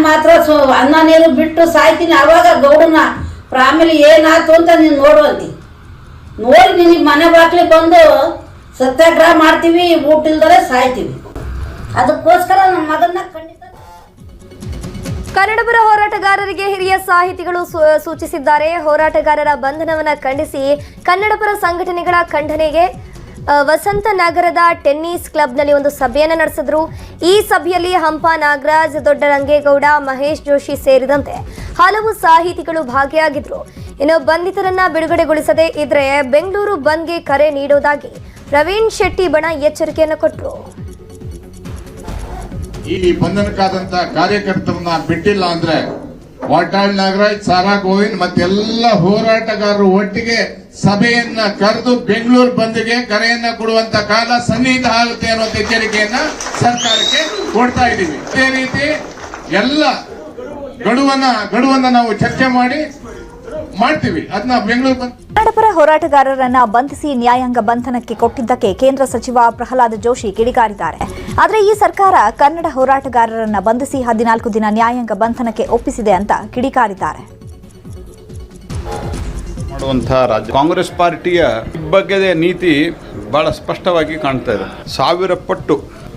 ಮಾತ್ರ ಅನ್ನ ನೀರು ಬಿಟ್ಟು ಸಾಯ್ತೀನಿ. ಅವಾಗ ಗೌಡನ ಆಮೇಲೆ ಏನಾಯ್ತು ಅಂತ ನೀನು ನೋಡುವಂತಿ. ನೋಡಿ ನಿನಗೆ ಮನೆ ಬಾಕ್ಲಿಗೆ ಬಂದು ಸತ್ಯಾಗ್ರಹ ಮಾಡ್ತೀವಿ, ಊಟ ಇಲ್ದರೆ ಸಾಯ್ತೀವಿ. ಅದಕ್ಕೋಸ್ಕರ ನಮ್ಮ ಮಗನ್ನ ಖಂಡಿತ. ಕನ್ನಡಪರ ಹೋರಾಟಗಾರರಿಗೆ ಹಿರಿಯ ಸಾಹಿತಿಗಳು ಸೂಚಿಸಿದ್ದಾರೆ. ಹೋರಾಟಗಾರರ ಬಂಧನವನ್ನ ಖಂಡಿಸಿ ಕನ್ನಡಪರ ಸಂಘಟನೆಗಳ ಖಂಡನೆಗೆ ವಸಂತ ನಗರದ ಟೆನ್ನಿಸ್ ಕ್ಲಬ್ನಲ್ಲಿ ಒಂದು ಸಭೆಯನ್ನು ನಡೆಸಿದ್ರು. ಈ ಸಭೆಯಲ್ಲಿ ಹಂಪ ನಾಗರಾಜ್, ದೊಡ್ಡ ರಂಗೇಗೌಡ, ಮಹೇಶ್ ಜೋಶಿ ಸೇರಿದಂತೆ ಹಲವು ಸಾಹಿತಿಗಳು ಭಾಗಿಯಾಗಿದ್ರು. ಇನ್ನು ಬಂಧಿತರನ್ನ ಬಿಡುಗಡೆಗೊಳಿಸದೇ ಇದ್ರೆ ಬೆಂಗಳೂರು ಬಂದ್ಗೆ ಕರೆ ನೀಡುವುದಾಗಿ ಪ್ರವೀಣ್ ಶೆಟ್ಟಿ ಬಣ ಎಚ್ಚರಿಕೆಯನ್ನು ಕೊಟ್ಟರು. ಈ ಬಂಧನಕ್ಕಾದಂತ ಕಾರ್ಯಕರ್ತರನ್ನ ಬಿಟ್ಟಿಲ್ಲ ಅಂದ್ರೆ ವಾಟಾಳ್ ನಾಗರಾಜ್, ಸಾರಾ ಗೋವಿಂದ್ ಮತ್ತೆಲ್ಲ ಹೋರಾಟಗಾರರು ಒಟ್ಟಿಗೆ ಸಭೆಯನ್ನ ಕರೆದು ಬೆಂಗಳೂರು ಬಂದ್ಗೆ ಕರೆಯನ್ನ ಕೊಡುವಂತ ಕಾಲ ಸನ್ನಿಹಿತ ಆಗುತ್ತೆ ಅನ್ನೋ ಎಚ್ಚರಿಕೆಯನ್ನ ಸರ್ಕಾರಕ್ಕೆ ಕೊಡ್ತಾ ಇದ್ದೀವಿ. ಇದೇ ರೀತಿ ಎಲ್ಲ ಗಡುವನ್ನ ನಾವು ಚರ್ಚೆ ಮಾಡ್ತೀವಿ. ಅದನ್ನ ಬೆಂಗಳೂರು ಕನ್ನಡಪರ ಹೋರಾಟಗಾರರನ್ನ ಬಂಧಿಸಿ ನ್ಯಾಯಾಂಗ ಬಂಧನಕ್ಕೆ ಕೊಟ್ಟಿದ್ದಕ್ಕೆ ಕೇಂದ್ರ ಸಚಿವ ಪ್ರಹ್ಲಾದ್ ಜೋಶಿ ಕಿಡಿಕಾರಿದ್ದಾರೆ. ಆದರೆ ಈ ಸರ್ಕಾರ ಕನ್ನಡ ಹೋರಾಟಗಾರರನ್ನ ಬಂಧಿಸಿ 14 ದಿನ ನ್ಯಾಯಾಂಗ ಬಂಧನಕ್ಕೆ ಒಪ್ಪಿಸಿದೆ ಅಂತ ಕಿಡಿಕಾರಿದ್ದಾರೆ. ಮಾಡುವಂತಹ ರಾಜ್ಯ ಕಾಂಗ್ರೆಸ್ ಪಾರ್ಟಿಯ ಬಗ್ಗೆ ನೀತಿ ಬಹಳ ಸ್ಪಷ್ಟವಾಗಿ ಕಾಣ್ತಾ ಇದೆ. 1000 ಪಟ್ಟು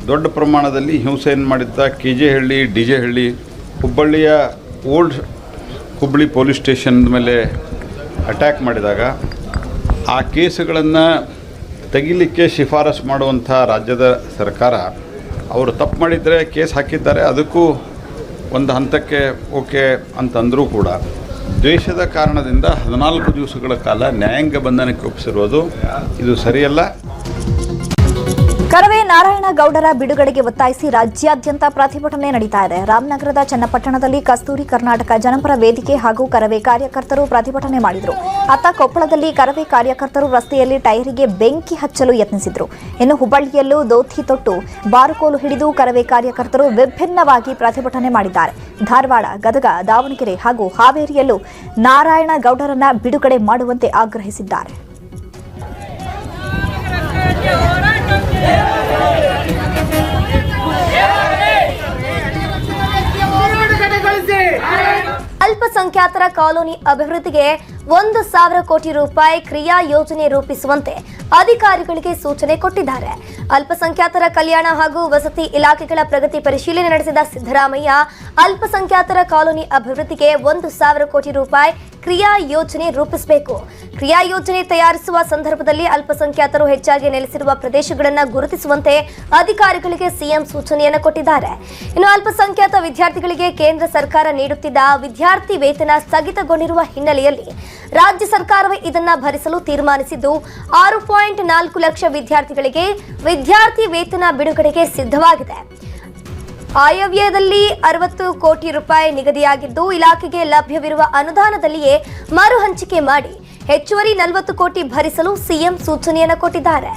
ದೊಡ್ಡ ಪ್ರಮಾಣದಲ್ಲಿ ಹಿಂಸೆಯನ್ನು ಮಾಡಿದ್ದ ಕೆಜೆಹಳ್ಳಿ, ಡಿಜೆಹಳ್ಳಿ, ಹುಬ್ಬಳ್ಳಿಯ ಓಲ್ಡ್ ಹುಬ್ಬಳ್ಳಿ ಪೊಲೀಸ್ ಸ್ಟೇಷನ್ ಮೇಲೆ ಅಟ್ಯಾಕ್ ಮಾಡಿದಾಗ ಆ ಕೇಸುಗಳನ್ನು ತೆಗಿಲಿಕ್ಕೆ ಶಿಫಾರಸು ಮಾಡುವಂಥ ರಾಜ್ಯದ ಸರ್ಕಾರ ಅವರು ತಪ್ಪು ಮಾಡಿದರೆ ಕೇಸ್ ಹಾಕಿದ್ದಾರೆ, ಅದಕ್ಕೂ ಒಂದು ಹಂತಕ್ಕೆ ಓಕೆ ಅಂತಂದರೂ ಕೂಡ ದ್ವೇಷದ ಕಾರಣದಿಂದ 14 ದಿವಸಗಳ ಕಾಲ ನ್ಯಾಯಾಂಗ ಬಂಧನಕ್ಕೆ ಒಪ್ಪಿಸಿರುವುದು ಇದು ಸರಿಯಲ್ಲ. ಕರವೇ ನಾರಾಯಣಗೌಡರ ಬಿಡುಗಡೆಗೆ ಒತ್ತಾಯಿಸಿ ರಾಜ್ಯಾದ್ಯಂತ ಪ್ರತಿಭಟನೆ ನಡೀತಾ ಇದೆ. ರಾಮನಗರದ ಚನ್ನಪಟ್ಟಣದಲ್ಲಿ ಕಸ್ತೂರಿ ಕರ್ನಾಟಕ ಜನಪರ ವೇದಿಕೆ ಹಾಗೂ ಕರವೇ ಕಾರ್ಯಕರ್ತರು ಪ್ರತಿಭಟನೆ ಮಾಡಿದರು. ಅತ್ತ ಕೊಪ್ಪಳದಲ್ಲಿ ಕರವೇ ಕಾರ್ಯಕರ್ತರು ರಸ್ತೆಯಲ್ಲಿ ಟೈರಿಗೆ ಬೆಂಕಿ ಹಚ್ಚಲು ಯತ್ನಿಸಿದರು. ಇನ್ನು ಹುಬ್ಬಳ್ಳಿಯಲ್ಲೂ ದೋತಿ ತೊಟ್ಟು ಬಾರುಕೋಲು ಹಿಡಿದು ಕರವೇ ಕಾರ್ಯಕರ್ತರು ವಿಭಿನ್ನವಾಗಿ ಪ್ರತಿಭಟನೆ ಮಾಡಿದ್ದಾರೆ. ಧಾರವಾಡ, ಗದಗ, ದಾವಣಗೆರೆ ಹಾಗೂ ಹಾವೇರಿಯಲ್ಲೂ ನಾರಾಯಣಗೌಡರನ್ನ ಬಿಡುಗಡೆ ಮಾಡುವಂತೆ ಆಗ್ರಹಿಸಿದ್ದಾರೆ. ಅಲ್ಪಸಂಖ್ಯಾತರ ಕಾಲೋನಿ ಅಭಿವೃದ್ಧಿಗೆ 1,000 ಕೋಟಿ ರೂಪಾಯಿ ಕ್ರಿಯಾ ಯೋಜನೆ ರೂಪಿಸುವಂತೆ ಅಧಿಕಾರಿಗಳಿಗೆ ಸೂಚನೆ ಕೊಟ್ಟಿದ್ದಾರೆ. ಅಲ್ಪಸಂಖ್ಯಾತರ ಕಲ್ಯಾಣ ಹಾಗೂ ವಸತಿ ಇಲಾಖೆಗಳ ಪ್ರಗತಿ ಪರಿಶೀಲನೆ ನಡೆಸಿದ ಸಿದ್ದರಾಮಯ್ಯ ಅಲ್ಪಸಂಖ್ಯಾತರ ಕಾಲೋನಿ ಅಭಿವೃದ್ಧಿಗೆ 1,000 ಕೋಟಿ ರೂಪಾಯಿ ಕ್ರಿಯಾ ಯೋಜನೆ ರೂಪಿಸಬೇಕು. ಕ್ರಿಯಾ ಯೋಜನೆ ತಯಾರಿಸುವ ಸಂದರ್ಭದಲ್ಲಿ ಅಲ್ಪಸಂಖ್ಯಾತರು ಹೆಚ್ಚಾಗಿ ನೆಲೆಸಿರುವ ಪ್ರದೇಶಗಳನ್ನು ಗುರುತಿಸುವಂತೆ ಅಧಿಕಾರಿಗಳಿಗೆ ಸಿಎಂ ಸೂಚನೆಯನ್ನು ಕೊಟ್ಟಿದ್ದಾರೆ. ಇನ್ನು ಅಲ್ಪಸಂಖ್ಯಾತ ವಿದ್ಯಾರ್ಥಿಗಳಿಗೆ ಕೇಂದ್ರ ಸರ್ಕಾರ ನೀಡುತ್ತಿದ್ದ ವಿದ್ಯಾರ್ಥಿ ವೇತನ ಸ್ಥಗಿತಗೊಂಡಿರುವ ಹಿನ್ನೆಲೆಯಲ್ಲಿ ರಾಜ್ಯ ಸರ್ಕಾರವೇ ಇದನ್ನು ಭರಿಸಲು ತೀರ್ಮಾನಿಸಿದ್ದು 6.4 ಲಕ್ಷ ವಿದ್ಯಾರ್ಥಿಗಳಿಗೆ ವಿದ್ಯಾರ್ಥಿ ವೇತನ ಬಿಡುಗಡೆಗೆ ಸಿದ್ಧವಾಗಿದೆ. ಆಯವ್ಯಯದಲ್ಲಿ 60 ಕೋಟಿ ರೂಪಾಯಿ ನಿಗದಿಯಾಗಿದ್ದು ಇಲಾಖೆಗೆ ಲಭ್ಯವಿರುವ ಅನುದಾನದಲ್ಲಿಯೇ ಮರು ಹಂಚಿಕೆ ಮಾಡಿ ಹೆಚ್ಚುವರಿ 40 ಕೋಟಿ ಭರಿಸಲು ಸಿಎಂ ಸೂಚನೆಯನ್ನು ಕೊಟ್ಟಿದ್ದಾರೆ.